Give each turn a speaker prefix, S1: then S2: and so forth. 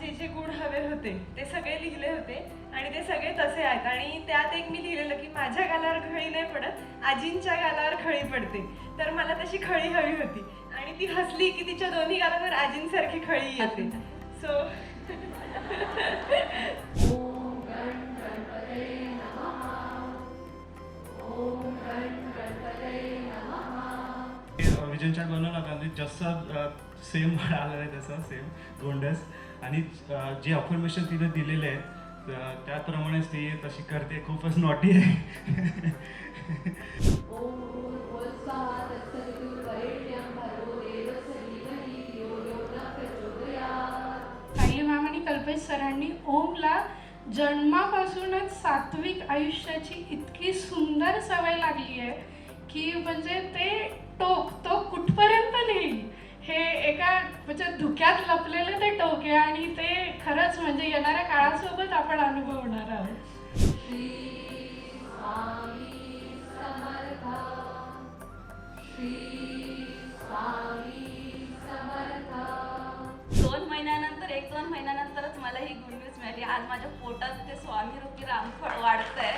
S1: जे जे गुण हवे होते ते सगळे लिहिले होते आणि ते सगळे तसे आहेत. आणि त्यात एक मी लिहिलेलं की माझ्या गालावर खळी नाही पडत, आजींच्या गालावर खळी पडते. तर मला तशी खळी हवी होती आणि ती हसली की तिच्या दोन्ही गालावर आजींसारखी खळी येते. सो
S2: विजन चार्ट बनवला होता आणि जसं सेम आलं आहे तसं सेम गोंडस. आणि जे अफर्मेशन तिने दिलेले आहेत त्याप्रमाणेच ती तशी करते. खूपच नॉटी आहे.
S3: सायली मॅम आणि कल्पेश सरांनी ओमला जन्मापासूनच सात्विक आयुष्याची इतकी सुंदर सवय लागली आहे की म्हणजे ते तो कुठपर्यंत नेईल हे एका म्हणजे धुक्यात लपलेलं ते टोक आहे आणि ते खरंच म्हणजे येणाऱ्या काळासोबत आपण अनुभवणार आहोत.
S4: एक दोन महिन्यानंतरच मला ही गुड न्यूज मिळाली. आज माझ्या पोटात ते स्वामी रूपी रामफळ वाढतंय.